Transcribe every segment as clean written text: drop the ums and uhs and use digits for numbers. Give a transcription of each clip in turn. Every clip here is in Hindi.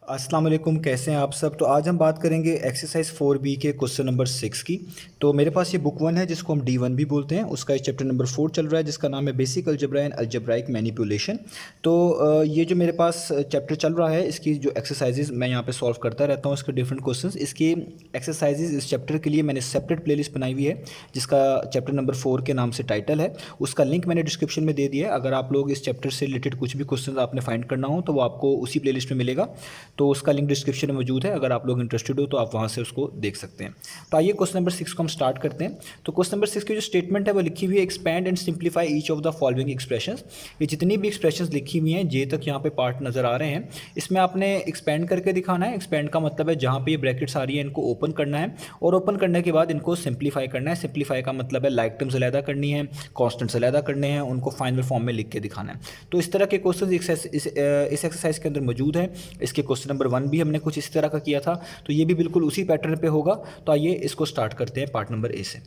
अस्सलाम वालेकुम, कैसे हैं आप सब। तो आज हम बात करेंगे एक्सरसाइज 4B के क्वेश्चन नंबर 6 की। तो मेरे पास ये बुक 1 है जिसको हम D1 भी बोलते हैं। उसका चैप्टर नंबर 4 चल रहा है जिसका नाम है basic algebra and algebraic manipulation. तो ये जो मेरे पास चैप्टर चल रहा है, इसकी जो एक्सरसाइजेज मैं यहाँ पे सॉल्व करता रहता हूँ, इसके डिफरेंट क्वेश्चंस। इसकी एक्सरसाइजेज इस चैप्टर के लिए मैंने सेपरेट प्लेलिस्ट बनाई हुई है जिसका चैप्टर नंबर 4 के नाम से टाइटल है। उसका लिंक मैंने डिस्क्रिप्शन में दे दिया है। अगर आप लोग इस चैप्टर से रिलेटेड कुछ भी क्वेश्चन आपने फाइंड करना हो तो वो आपको उसी प्लेलिस्ट में मिलेगा। तो उसका लिंक डिस्क्रिप्शन में मौजूद है, अगर आप लोग इंटरेस्टेड हो तो आप वहाँ से उसको देख सकते हैं। तो आइए क्वेश्चन नंबर 6 को हम स्टार्ट करते हैं। तो क्वेश्चन नंबर 6 की जो स्टेटमेंट है वो लिखी हुई है, expand and simplify each of the following expressions. ये जितनी भी एक्सप्रेशंस लिखी हुई हैं, जे तक यहाँ पे पार्ट नजर आ रहे हैं, इसमें आपने एक्सपैंड करके दिखाना है। एक्सपैंड का मतलब है जहाँ पे ये ब्रैकेट्स आ रही है इनको ओपन करना है, और ओपन करने के बाद इनको सिंप्लीफाई करना है। सिंप्लीफाई का मतलब है लाइक टर्म्स अलहदा करनी है, कॉन्स्टेंट्स अलहदा करने हैं, उनको फाइनल फॉर्म में लिख के दिखाना है। तो इस तरह के क्वेश्चन इस एक्सरसाइज के अंदर मौजूद है। इसके क्वेश्चन नंबर 1 भी हमने कुछ इस तरह का किया था, तो ये भी बिल्कुल उसी पैटर्न पे होगा। तो आइए इसको स्टार्ट करते हैं पार्ट नंबर ए से।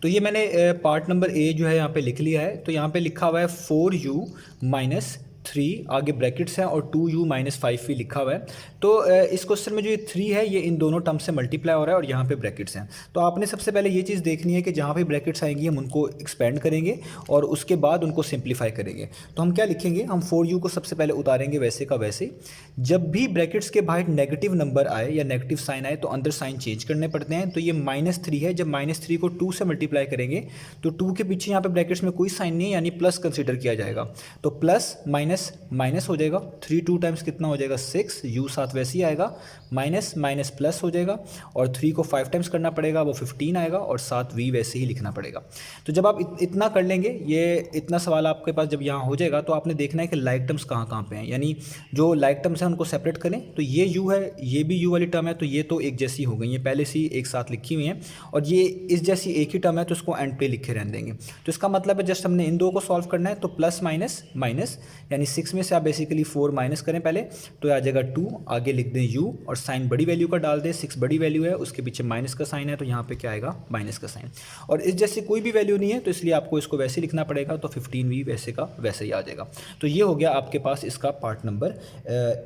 तो ये मैंने पार्ट नंबर ए जो है यहाँ पे लिख लिया है। तो यहाँ पे लिखा हुआ है 4u माइनस 3, आगे ब्रैकेट्स हैं, और 2u माइनस 5 भी लिखा हुआ है। तो इस क्वेश्चन में जो ये 3 है ये इन दोनों टर्म से मल्टीप्लाई हो रहा है, और यहाँ पे ब्रैकेट्स हैं। तो आपने सबसे पहले ये चीज़ देखनी है कि जहाँ पे ब्रैकेट्स आएंगी हम उनको एक्सपेंड करेंगे और उसके बाद उनको सिंप्लीफाई करेंगे। तो हम क्या लिखेंगे, हम 4u को सबसे पहले उतारेंगे वैसे का वैसे ही। जब भी ब्रैकेट्स के बाहर नेगेटिव नंबर आए या नेगेटिव साइन आए तो अंदर साइन चेंज करने पड़ते हैं। तो ये -3 है, जब -3 को 2 से मल्टीप्लाई करेंगे तो 2 के पीछे यहाँ पे ब्रैकेट्स में कोई साइन नहीं है, यानी प्लस कंसीडर किया जाएगा। तो प्लस माइनस माइनस हो जाएगा, 3 2 टाइम्स कितना हो जाएगा 6, u साथ वैसे ही आएगा, माइनस माइनस प्लस हो जाएगा, और 3 को 5 टाइम्स करना पड़ेगा, वो 15 आएगा, और साथ v वैसे ही लिखना पड़ेगा। तो जब आप इतना कर लेंगे, ये इतना सवाल आपके पास जब यहाँ हो जाएगा, तो आपने देखना है कि लाइक टर्म्स कहाँ कहाँ पे हैं, यानी जो लाइक टर्म्स हैं उनको सेपरेट करें। तो ये u है, ये भी u वाली टर्म है, तो ये तो एक जैसी हो गई, ये पहले से ही एक साथ लिखी हुई हैं, और ये इस जैसी एक ही टर्म है, तो इसको एंड पे लिखे रहने देंगे। तो इसका मतलब है जस्ट हमने इन दो को सॉल्व करना है। तो प्लस माइनस माइनस, यानी 6 में से आप बेसिकली 4 माइनस करें पहले, तो आ जाएगा 2, आगे लिख दें u, और साइन बड़ी वैल्यू का डाल दें। 6 बड़ी वैल्यू है, उसके पीछे माइनस का साइन है, तो यहाँ पे क्या आएगा माइनस का साइन, और इस जैसी कोई भी वैल्यू नहीं है, तो इसलिए आपको इसको वैसे लिखना पड़ेगा। तो 15 भी वैसे का वैसे ही आ जाएगा। तो ये हो गया आपके पास इसका पार्ट नंबर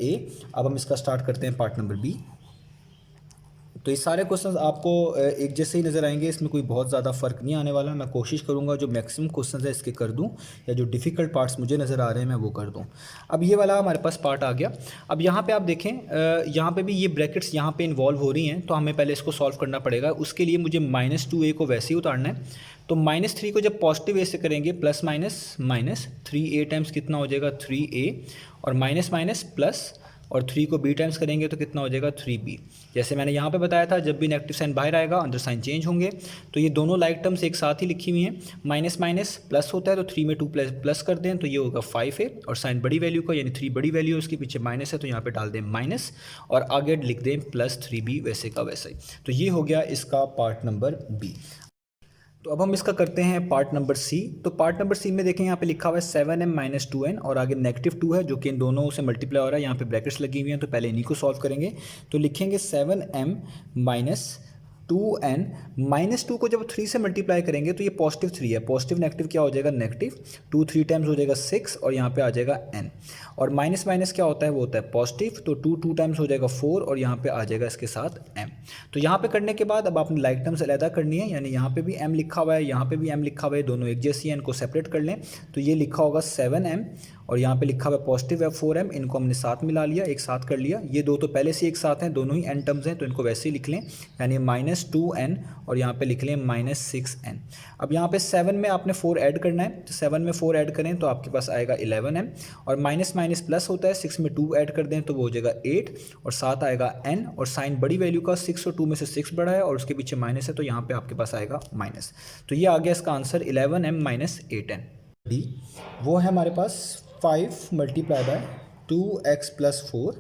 ए। अब हम इसका स्टार्ट करते हैं पार्ट नंबर बी। तो ये सारे क्वेश्चंस आपको एक जैसे ही नज़र आएंगे, इसमें कोई बहुत ज़्यादा फ़र्क नहीं आने वाला। मैं कोशिश करूँगा जो मैक्सिमम क्वेश्चंस है इसके कर दूँ, या जो डिफ़िकल्ट पार्ट्स मुझे नज़र आ रहे हैं मैं वो कर दूँ। अब ये वाला हमारे पास पार्ट आ गया। अब यहाँ पे आप देखें, यहाँ पे भी ये ब्रैकेट्स यहाँ पे इन्वॉल्व हो रही हैं, तो हमें पहले इसको सॉल्व करना पड़ेगा। उसके लिए मुझे -2a को वैसे ही उतारना है। तो -3 को जब पॉजिटिव ए से करेंगे, plus minus minus 3a times कितना हो जाएगा 3a, और माइनस माइनस प्लस, और 3 को b टाइम्स करेंगे तो कितना हो जाएगा 3b। जैसे मैंने यहाँ पे बताया था, जब भी नेगेटिव साइन बाहर आएगा अंदर साइन चेंज होंगे। तो ये दोनों लाइक टर्म्स एक साथ ही लिखी हुई हैं। माइनस माइनस प्लस होता है, तो 3 में 2 प्लस प्लस कर दें तो ये होगा 5 है, और साइन बड़ी वैल्यू का यानी 3 बड़ी वैल्यू है, उसके पीछे माइनस है, तो यहाँ पे डाल दें माइनस, और आगे लिख दें प्लस 3b वैसे का वैसा ही। तो ये हो गया इसका पार्ट नंबर बी। तो अब हम इसका करते हैं पार्ट नंबर सी। तो पार्ट नंबर सी में देखें, यहाँ पे लिखा हुआ है 7m माइनस 2n, और आगे -2 है जो कि इन दोनों से मल्टीप्लाई हो रहा है। यहाँ पे ब्रैकेट्स लगी हुई हैं, तो पहले इन्हीं को सॉल्व करेंगे। तो लिखेंगे 7m माइनस 2n, -2 को जब 3 से मल्टीप्लाई करेंगे तो ये पॉजिटिव 3 है, पॉजिटिव नेगेटिव क्या हो जाएगा नेगेटिव, 2 3 टाइम्स हो जाएगा 6, और यहाँ पे आ जाएगा n, और माइनस माइनस क्या होता है वो होता है पॉजिटिव, तो 2 2 टाइम्स हो जाएगा 4, और यहाँ पे आ जाएगा इसके साथ m। तो यहाँ पे करने के बाद अब आपने लाइक टर्म्स अलहदा करनी है, यानी यहाँ पे भी m लिखा हुआ है, यहाँ पे भी m लिखा हुआ है, दोनों एक जैसी हैं, इनको सेपरेट कर लें। तो ये लिखा होगा 7m, और यहाँ पे लिखा हुआ है पॉजिटिव है 4m, इनको हमने साथ मिला लिया, एक साथ कर लिया। ये दो तो पहले से एक साथ हैं, दोनों ही n टर्म्स हैं, तो इनको वैसे ही लिख लें, यानी -2n, और यहाँ पे लिख लें -6n। अब यहाँ पे 7 में आपने 4 ऐड करना है, तो 7 में 4 ऐड करें तो आपके पास आएगा 11m, और माइनस माइनस प्लस होता है, 6 में 2 ऐड कर दें तो वो हो जाएगा 8, और साथ आएगा n, और साइन बड़ी वैल्यू का 6 और 2 में से 6 बड़ा है, और उसके पीछे माइनस है, तो यहाँ पे आपके पास आएगा माइनस। तो ये आ गया इसका answer 11m minus 8n। D वो है हमारे पास 5 multiply by 2x plus 4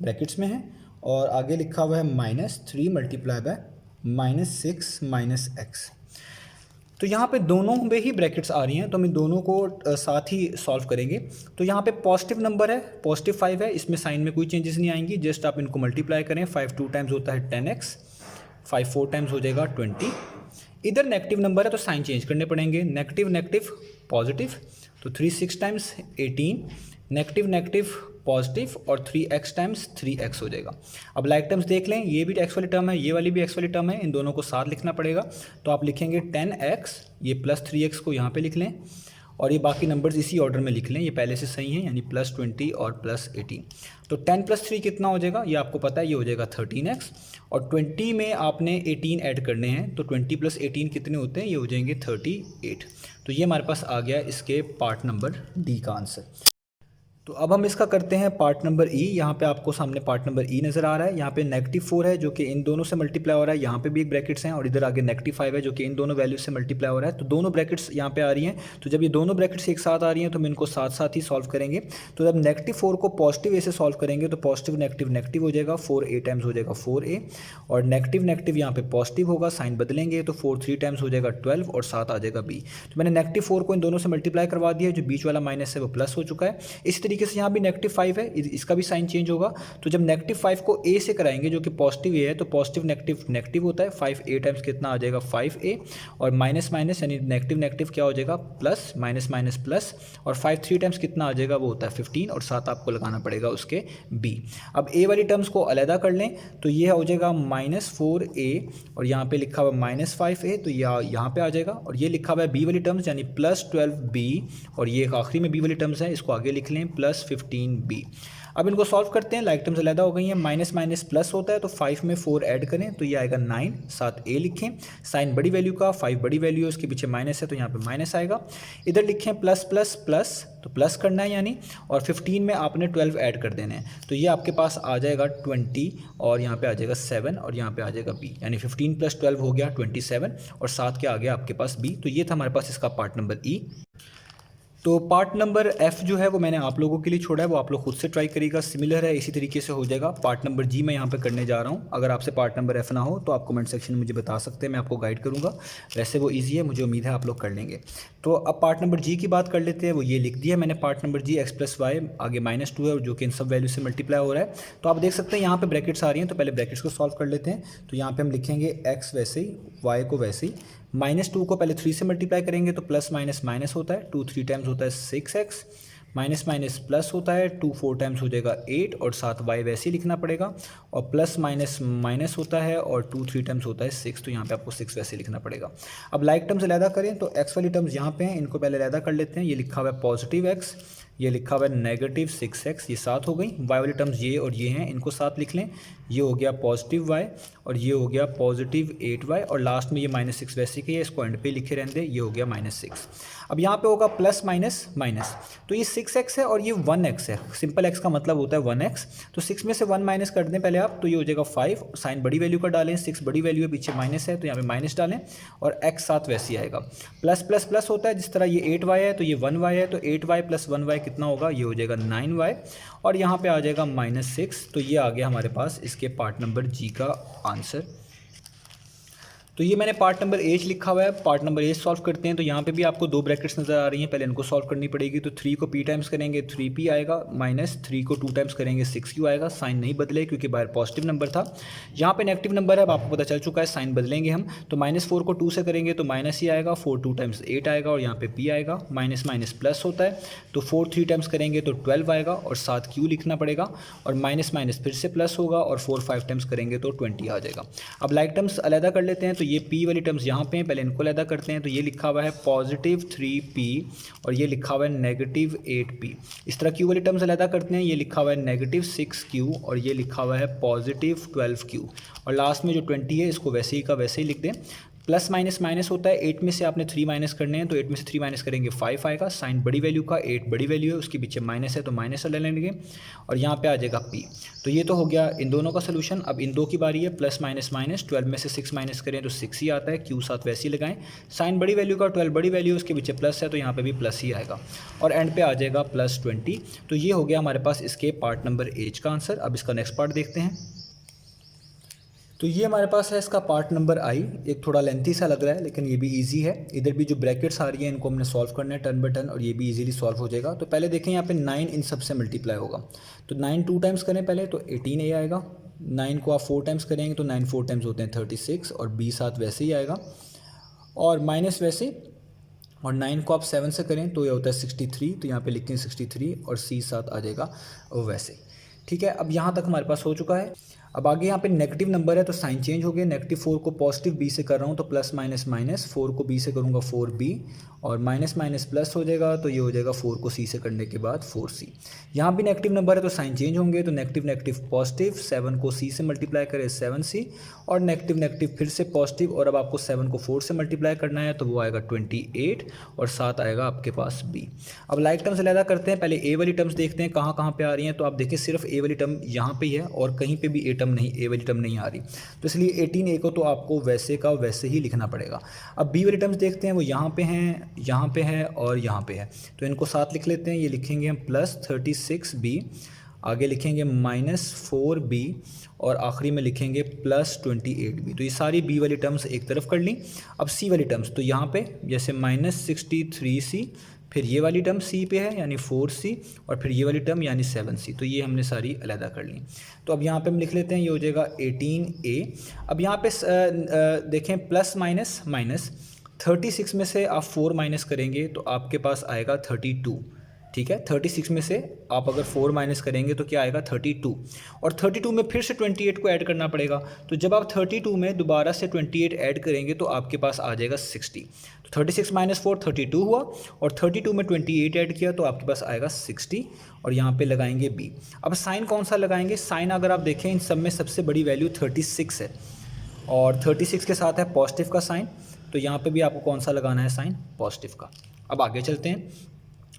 brackets में है, और आगे लिखा हुआ है -3 मल्टीप्लाई बाय -6 माइनस x। तो यहाँ पे दोनों में ही ब्रैकेट्स आ रही हैं, तो हम इन दोनों को साथ ही सॉल्व करेंगे। तो यहाँ पे पॉजिटिव नंबर है, पॉजिटिव 5 है, इसमें साइन में कोई चेंजेस नहीं आएंगी, जस्ट आप इनको मल्टीप्लाई करें। 5 2 टाइम्स होता है 10x, 5 4 टाइम्स हो जाएगा 20। इधर नेगेटिव नंबर है तो साइन चेंज करने पड़ेंगे, नेगेटिव नेगेटिव पॉजिटिव, तो 3 6 टाइम्स 18, नेगेटिव नेगेटिव पॉजिटिव और 3x टाइम्स 3x हो जाएगा। अब लाइक टर्म्स देख लें, ये भी x वाली टर्म है, ये वाली भी x वाली टर्म है, इन दोनों को साथ लिखना पड़ेगा। तो आप लिखेंगे 10x, ये प्लस 3x को यहाँ पे लिख लें और ये बाकी नंबर्स इसी ऑर्डर में लिख लें, ये पहले से सही हैं, यानी +20 और +18। तो 10 + 3 कितना हो जाएगा, ये आपको पता है, ये हो जाएगा 13x और 20 में आपने 18 ऐड करने हैं, तो 20 + 18 कितने होते हैं, ये हो जाएंगे 38। तो ये हमारे पास आ गया इसके पार्ट नंबर डी का आंसर। तो अब हम इसका करते हैं पार्ट नंबर ई। यहाँ पे आपको सामने पार्ट नंबर ई नज़र आ रहा है, यहाँ पे -4 है जो कि इन दोनों से मल्टीप्लाई हो रहा है, यहाँ पे भी एक ब्रैकेट्स हैं और इधर आगे -5 है जो कि इन दोनों वैल्यूज से मल्टीप्लाई हो रहा है। तो दोनों ब्रैकेट्स यहाँ पे आ रही हैं, तो जब ये दोनों ब्रैकेट्स एक साथ आ रही हैं तो हम इनको साथ साथ ही सॉल्व करेंगे। तो जब -4 को पॉजिटिव ए से सॉल्व करेंगे तो पॉजिटिव नेगेटिव नेगेटिव हो जाएगा, 4a टाइम्स हो जाएगा 4a और नेगेटिव नेगेटिव यहाँ पे पॉजिटिव होगा, साइन बदलेंगे तो 4 3 टाइम्स हो जाएगा 12 और 7 आ जाएगा b। तो मैंने -4 को इन दोनों से मल्टीप्लाई करवा दिया, जो बीच वाला माइनस है वो प्लस हो चुका है। इसी तरीके से यहाँ भी -5 है, इसका भी साइन चेंज होगा। तो जब -5 को a से कराएंगे जो कि पॉजिटिव a है, तो पॉजिटिव नेगेटिव नेगेटिव होता है, 5a टाइम्स कितना आ जाएगा 5a और माइनस माइनस यानी नेगेटिव नेगेटिव क्या हो जाएगा प्लस, माइनस माइनस प्लस और 5 3 टाइम्स कितना आ जाएगा, वो होता है 15 और 7 आपको लगाना पड़ेगा उसके b। अब a वाली टर्म्स को अलहदा कर लें तो ये हो जाएगा -4a और यहाँ पे लिखा हुआ -5a, तो यहाँ पे आ जाएगा और ये लिखा हुआ है b वाली टर्म्स यानी +12b और ये आखिरी में b वाली टर्म्स है, इसको आगे लिख लें +15b। अब इनको सॉल्व करते हैं, लाइक टर्म्स अलग हो गई हैं, माइनस माइनस प्लस होता है तो 5 में 4 ऐड करें तो ये आएगा 9, साथ a लिखें, साइन बड़ी वैल्यू का, 5 बड़ी वैल्यू है उसके पीछे माइनस है तो यहाँ पे माइनस आएगा। इधर लिखें प्लस प्लस प्लस, तो प्लस करना है यानी, और 15 में आपने 12 ऐड कर देने हैं तो ये आपके पास आ जाएगा 20 और यहाँ पे आ जाएगा 7 और यहाँ पे आ जाएगा b, यानी 15 + 12 हो गया 27 और 7 के आ गया आपके पास b। तो ये था हमारे पास इसका पार्ट नंबर ई। तो पार्ट नंबर एफ जो है वो मैंने आप लोगों के लिए छोड़ा है, वो आप लोग खुद से ट्राई करिएगा, सिमिलर है इसी तरीके से हो जाएगा। पार्ट नंबर जी मैं यहाँ पे करने जा रहा हूँ, अगर आपसे पार्ट नंबर एफ ना हो तो आप कमेंट सेक्शन में मुझे बता सकते हैं, मैं आपको गाइड करूँगा। वैसे वो ईजी है, मुझे उम्मीद है आप लोग कर लेंगे। तो अब पार्ट नंबर जी की बात कर लेते हैं, वो ये लिख दिया मैंने पार्ट नंबर जी, x + y आगे -2 है और जो कि इन सब वैल्यू से मल्टीप्लाई हो रहा है। तो आप देख सकते हैं यहाँ पे ब्रैकेट्स आ रही हैं, तो पहले ब्रैकेट्स को सॉल्व कर लेते हैं। तो यहाँ पे हम लिखेंगे x वैसे ही, y को वैसे ही, -2 को पहले 3 से मल्टीप्लाई करेंगे तो प्लस माइनस माइनस होता है, 2 3 टाइम्स होता है 6x, माइनस माइनस प्लस होता है, 2 4 टाइम्स हो जाएगा 8 और साथ y वैसे ही लिखना पड़ेगा, और प्लस माइनस माइनस होता है और 2 3 टाइम्स होता है 6, तो यहाँ पे आपको 6 वैसे लिखना पड़ेगा। अब लाइक टर्म्स अलहदा करें तो x वाली टर्म्स यहाँ पे हैं, इनको पहले अलहदा कर लेते हैं। ये लिखा हुआ है पॉजिटिव x, ये लिखा हुआ है -6x, ये साथ हो गई। y वाली टर्म्स ये और ये हैं, इनको साथ लिख लें, ये हो गया पॉजिटिव y और ये हो गया पॉजिटिव 8y और लास्ट में ये -6 वैसे की है, इसको एंड पे लिखे रहने, ये हो गया -6। अब यहाँ पे होगा प्लस माइनस माइनस, तो ये 6x है और ये 1x है, सिंपल x का मतलब होता है 1x, तो 6 में से 1 माइनस कर दें पहले आप, तो ये हो जाएगा 5, साइन बड़ी वैल्यू का डालें, 6 बड़ी वैल्यू है, पीछे माइनस है तो यहाँ पे माइनस डालें और x साथ वैसे ही आएगा। प्लस प्लस प्लस होता है, जिस तरह ये 8y है तो ये 1y है, तो 8y + 1y कितना होगा, ये हो जाएगा 9y और यहाँ पे आ जाएगा -6। तो ये आ गया हमारे पास इसके पार्ट नंबर जी का आंसर। तो ये मैंने पार्ट नंबर एच लिखा हुआ है, पार्ट नंबर एच सॉल्व करते हैं। तो यहाँ पे भी आपको 2 ब्रैकेट्स नज़र आ रही हैं, पहले इनको सॉल्व करनी पड़ेगी। तो 3 को p टाइम्स करेंगे 3p आएगा, -3 को 2 टाइम्स करेंगे 6q आएगा, साइन नहीं बदले क्योंकि बाहर पॉजिटिव नंबर था, यहाँ पे नेगेटिव नंबर है, अब आपको पता चल चुका है, साइन बदलेंगे हम। तो -4 को 2 से करेंगे तो माइनस ही आएगा, 4 2 टाइम्स 8 आएगा और यहाँ पे p आएगा, माइनस माइनस प्लस होता है, तो 4 3 टाइम्स करेंगे तो 12 आएगा और साथ q लिखना पड़ेगा और माइनस माइनस फिर से प्लस होगा और 4 5 टाइम्स करेंगे तो 20 आ जाएगा। अब लाइक टर्म्स अलहदा कर लेते हैं, तो ये p वाली टर्म्स यहाँ पे पहले इनको अलहदा करते हैं। तो ये लिखा हुआ है पॉजिटिव 3p और ये लिखा हुआ है -8p। इस तरह q वाली टर्म्स अलहदा करते हैं, ये लिखा हुआ है -6q और ये लिखा हुआ है पॉजिटिव 12q और लास्ट में जो 20 है इसको वैसे ही का वैसे ही लिख दें। प्लस माइनस माइनस होता है, 8 में से आपने 3 माइनस करने हैं, तो 8 में से 3 माइनस करेंगे 5 आएगा, साइन बड़ी वैल्यू का, 8 बड़ी वैल्यू है उसके पीछे माइनस है तो माइनस ले लेंगे और यहाँ पे आ जाएगा p। तो ये तो हो गया इन दोनों का सोल्यूशन। अब इन दो की बारी है, प्लस माइनस माइनस, 12 में से 6 माइनस करें तो 6 ही आता है, q साथ वैसे ही लगाएं, साइन बड़ी वैल्यू का 12 बड़ी वैल्यू उसके पीछे प्लस है तो यहाँ पे भी प्लस ही आएगा और एंड पे आ जाएगा +20। तो ये हो गया हमारे पास इसके पार्ट नंबर एच का आंसर। अब इसका नेक्स्ट पार्ट देखते हैं। तो ये हमारे पास है इसका पार्ट नंबर आई, एक थोड़ा लेंथी सा लग रहा है लेकिन ये भी इजी है। इधर भी जो ब्रैकेट्स आ रही हैं इनको हमने सॉल्व करना है टर्न बाय टर्न और ये भी इजीली सॉल्व हो जाएगा। तो पहले देखें यहाँ पे 9 इन सब से मल्टीप्लाई होगा, तो 9 2 टाइम्स करें पहले तो 18a आएगा, 9 को आप 4 टाइम्स करेंगे तो 9 4 टाइम्स होते हैं 36 और b साथ वैसे ही आएगा और माइनस वैसे और 9 को आप 7 से करें तो ये होता है 63, तो यहाँ पे लिखते हैं 63 और C साथ आ जाएगा वैसे। ठीक है, अब यहाँ तक हमारे पास हो चुका है। अब आगे यहाँ पे नेगेटिव नंबर है तो साइन चेंज हो गया, -4 को पॉजिटिव B से कर रहा हूँ तो प्लस माइनस माइनस, 4 को B से करूँगा 4B और माइनस माइनस प्लस हो जाएगा, तो ये हो जाएगा 4 को C से करने के बाद 4C। यहाँ भी नेगेटिव नंबर है तो साइन चेंज होंगे, तो नेगेटिव नेगेटिव पॉजिटिव, 7 को C से मल्टीप्लाई करें 7C और नेगेटिव नेगेटिव फिर से पॉजिटिव, और अब आपको 7 को 4 से मल्टीप्लाई करना है तो वो आएगा 28 और साथ आएगा आपके पास B। अब लाइक टर्म्स अलहदा करते हैं, पहले A वाली टर्म्स देखते हैं कहाँ कहाँ पे आ रही हैं। तो आप देखिए सिर्फ A वाली टर्म यहाँ पे ही है और कहीं पे भी A वाली टर्म नहीं आ रही, तो इसलिए 18A को तो आपको वैसे का वैसे ही लिखना पड़ेगा। अब B वाली टर्म्स देखते हैं, वो यहाँ पे हैं, यहाँ पे है और यहाँ पे है, तो इनको साथ लिख लेते हैं। ये लिखेंगे हम +36B, आगे लिखेंगे -4B और आखिरी में लिखेंगे +28B। तो ये सारी B वाली टर्म्स एक तरफ कर ली। अब C वाली टर्म्स, तो यहाँ पे जैसे -63C, फिर ये वाली टर्म C पे है यानी 4C और फिर ये वाली टर्म यानी 7C, तो ये हमने सारी अलहदा कर ली। तो अब यहाँ पे हम लिख लेते हैं, ये हो जाएगा 18A। अब यहाँ पे देखें प्लस माइनस माइनस, 36 में से आप 4 माइनस करेंगे तो आपके पास आएगा 32। ठीक है, 36 में से आप अगर 4 माइनस करेंगे तो क्या आएगा 32, और 32 में फिर से 28 को ऐड करना पड़ेगा। तो जब आप 32 में दोबारा से 28 ऐड करेंगे तो आपके पास आ जाएगा 60। तो 36 - 4 32 हुआ और 32 में 28 ऐड किया तो आपके पास आएगा 60 और यहाँ पे लगाएंगे B। अब साइन कौन सा लगाएंगे? साइन अगर आप देखें इन सब में सबसे बड़ी वैल्यू 36 है और 36 के साथ है पॉजिटिव का साइन, तो यहाँ पे भी आपको कौन सा लगाना है? साइन पॉजिटिव का। अब आगे चलते हैं।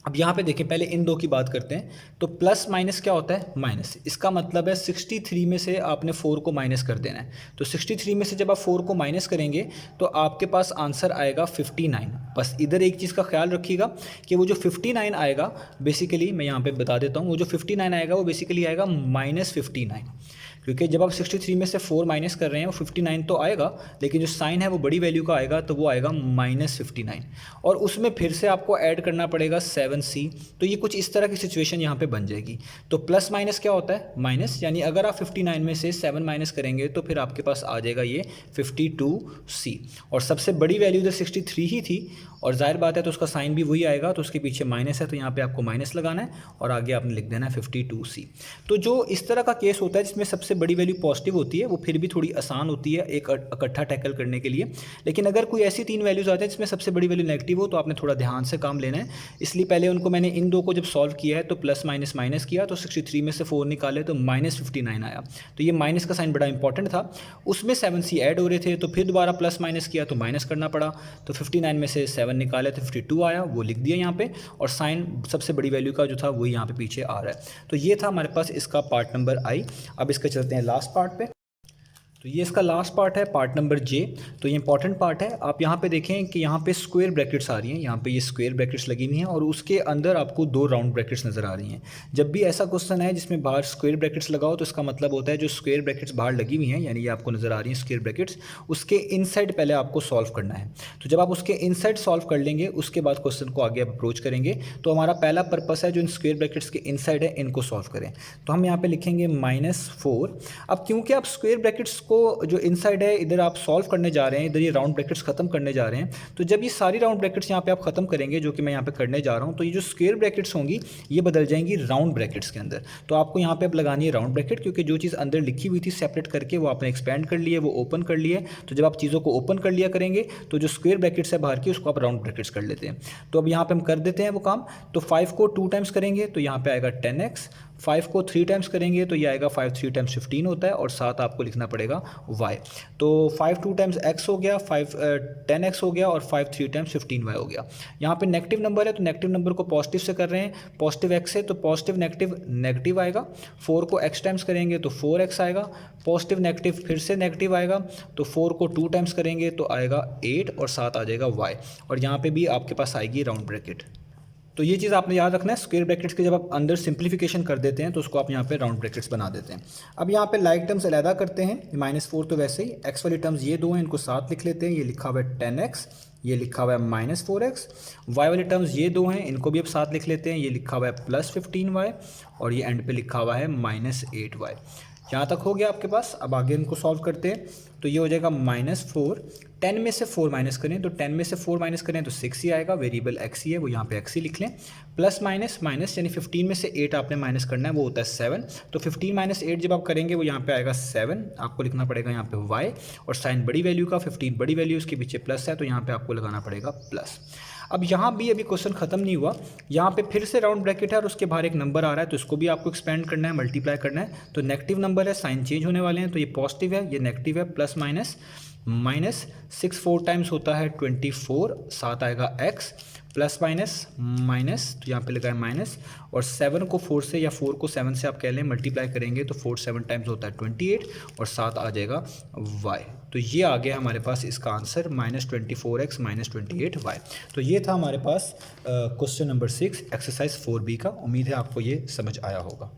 अब यहाँ पे देखें, पहले इन दो की बात करते हैं। तो प्लस माइनस क्या होता है? माइनस। इसका मतलब है 63 में से आपने 4 को माइनस कर देना है। तो 63 में से जब आप 4 को माइनस करेंगे तो आपके पास आंसर आएगा 59। बस इधर एक चीज़ का ख्याल रखिएगा कि वो जो 59 आएगा, बेसिकली मैं यहाँ पे बता देता हूँ, वो जो 59 आएगा वो बेसिकली आएगा -59, क्योंकि जब आप 63 में से 4 माइनस कर रहे हैं वो 59 तो आएगा, लेकिन जो साइन है वो बड़ी वैल्यू का आएगा, तो वो आएगा -59 और उसमें फिर से आपको ऐड करना पड़ेगा 7C। तो ये कुछ इस तरह की सिचुएशन यहाँ पे बन जाएगी। तो प्लस माइनस क्या होता है? माइनस, यानी अगर आप 59 में से 7 माइनस करेंगे तो फिर आपके पास आ जाएगा ये 52C, और सबसे बड़ी वैल्यू इधर 63 ही थी और जाहिर बात है तो उसका साइन भी वही आएगा, तो उसके पीछे माइनस है तो यहाँ पे आपको माइनस लगाना है और आगे आपने लिख देना है 52C। तो जो इस तरह का केस होता है जिसमें सबसे बड़ी वैल्यू पॉजिटिव होती है वो फिर भी थोड़ी आसान होती है एक इकट्ठा टैकल करने के लिए, लेकिन अगर कोई ऐसी 3 वैल्यूज़ आते हैं जिसमें सबसे बड़ी वैल्यू नेगेटिव हो तो आपने थोड़ा ध्यान से काम लेना है। इसलिए पहले उनको मैंने इन दो को जब सॉल्व किया है तो प्लस माइनस माइनस किया, तो 63 में से 4 निकाले तो -59 आया। तो ये माइनस का साइन बड़ा इंपॉर्टेंट था, उसमें 7C ऐड हो रहे थे तो फिर दोबारा प्लस माइनस किया तो माइनस करना पड़ा। तो 59 में से 7 निकाले तो 52 आया, वो लिख दिया यहाँ पे, और साइन सबसे बड़ी वैल्यू का जो था वही यहाँ पे पीछे आ रहा है। तो ये था हमारे पास इसका पार्ट नंबर I। अब इसका चलते हैं लास्ट पार्ट पे। तो ये इसका लास्ट पार्ट है, पार्ट नंबर J। तो ये इंपॉर्टेंट पार्ट है। आप यहाँ पे देखें कि यहाँ पे स्क्वायर ब्रैकेट्स आ रही हैं, यहाँ पे ये स्क्वायर ब्रैकेट्स लगी हुई हैं और उसके अंदर आपको 2 राउंड ब्रैकेट्स नज़र आ रही हैं। जब भी ऐसा क्वेश्चन है जिसमें बाहर स्क्वायर ब्रैकेट्स लगाओ तो इसका मतलब होता है जो स्क्वायर ब्रैकेट्स बाहर लगी हुई हैं, यानी ये आपको नज़र आ रही हैं स्क्वायर ब्रैकेट्स, उसके इनसाइड पहले आपको सॉल्व करना है। तो जब आप उसके इनसाइड सॉल्व कर लेंगे उसके बाद क्वेश्चन को आगे अप्रोच करेंगे। तो हमारा पहला पर्पस है जो इन स्क्वायर ब्रैकेट्स के इनसाइड है इनको सॉल्व करें। तो हम यहाँ पे लिखेंगे -4। अब क्योंकि आप स्क्वायर ब्रैकेट्स को जो इनसाइड है इधर आप सॉल्व करने जा रहे हैं, इधर ये राउंड ब्रैकेट्स खत्म करने जा रहे हैं, तो जब ये सारी राउंड ब्रैकेट्स यहाँ पे आप खत्म करेंगे, जो कि मैं यहाँ पे करने जा रहा हूँ, तो ये जो स्क्वायर ब्रैकेट्स होंगी ये बदल जाएंगी राउंड ब्रैकेट्स के अंदर। तो आपको यहाँ पे अब लगानी है राउंड ब्रैकेट, क्योंकि जो चीज़ अंदर लिखी हुई थी सेपरेट करके वो आपने एक्सपेंड कर ली है, वो ओपन कर लिया है। तो जब आप चीज़ों को ओपन कर लिया करेंगे तो जो स्क्वायर ब्रैकेट्स है बाहर की उसको आप राउंड ब्रैकेट्स कर लेते हैं। तो अब यहाँ पे हम कर देते हैं वो काम। तो 5 को 2 टाइम्स करेंगे तो यहाँ पे आएगा 10x, 5 को 3 टाइम्स करेंगे तो ये आएगा 5 3 टाइम्स 15 होता है, और साथ आपको लिखना पड़ेगा y। तो 5 2 टाइम्स x हो गया, 5 10x हो गया और 5 3 टाइम्स 15y हो गया। यहाँ पे नेगेटिव नंबर है तो नेगेटिव नंबर को पॉजिटिव से कर रहे हैं, पॉजिटिव x है तो पॉजिटिव नेगेटिव नेगेटिव आएगा। 4 को x टाइम्स करेंगे तो 4x आएगा, पॉजिटिव नेगेटिव फिर से नेगेटिव आएगा, तो 4 को 2 टाइम्स करेंगे तो आएगा 8 और साथ आ जाएगा y, और यहाँ पे भी आपके पास आएगी राउंड ब्रैकेट। तो ये चीज़ आपने याद रखना है, स्क्वायर ब्रैकेट्स के जब आप अंदर सिंप्लीफिकेशन कर देते हैं तो उसको आप यहाँ पे राउंड ब्रैकेट्स बना देते हैं। अब यहाँ पे लाइक टर्म्स अलहदा करते हैं, -4 तो वैसे ही, x वाली टर्म्स ये 2 हैं इनको साथ लिख लेते हैं, ये लिखा हुआ है 10x, ये लिखा हुआ है -4x। y वाली टर्म्स ये 2 हैं इनको भी आप साथ लिख लेते हैं, ये लिखा हुआ है +15y और ये एंड पे लिखा हुआ है -8y। यहाँ तक हो गया आपके पास। अब आगे इनको सॉल्व करते हैं। तो ये हो जाएगा -4, 10 में से 4 माइनस करें तो 10 में से 4 माइनस करें तो 6 ही आएगा, वेरिएबल x ही है वो यहाँ पे x ही लिख लें। प्लस माइनस माइनस यानी 15 में से 8 आपने माइनस करना है, वो होता है 7। तो 15 माइनस 8 जब आप करेंगे वो यहाँ पे आएगा 7, आपको लिखना पड़ेगा यहाँ पे y, और साइन बड़ी वैल्यू का 15 बड़ी वैल्यू उसके पीछे प्लस है तो यहाँ पे आपको लगाना पड़ेगा प्लस। अब यहाँ भी अभी क्वेश्चन खत्म नहीं हुआ, यहाँ पे फिर से राउंड ब्रैकेट है और उसके बाहर एक नंबर आ रहा है तो इसको भी आपको एक्सपेंड करना है, मल्टीप्लाई करना है। तो नेगेटिव नंबर है, साइन चेंज होने वाले हैं, तो ये पॉजिटिव है, ये नेगेटिव है, प्लस माइनस माइनस 6 4 टाइम्स होता है 24, 7 आएगा x, प्लस माइनस माइनस, तो यहाँ पे लगा है माइनस, और 7 को 4 से या 4 को 7 से आप कह लें मल्टीप्लाई करेंगे तो 4 7 टाइम्स होता है 28, और 7 आ जाएगा y। तो ये आ गया हमारे पास इसका आंसर -24x -28y। तो ये था हमारे पास क्वेश्चन नंबर 6 एक्सरसाइज 4b का। उम्मीद है आपको ये समझ आया होगा।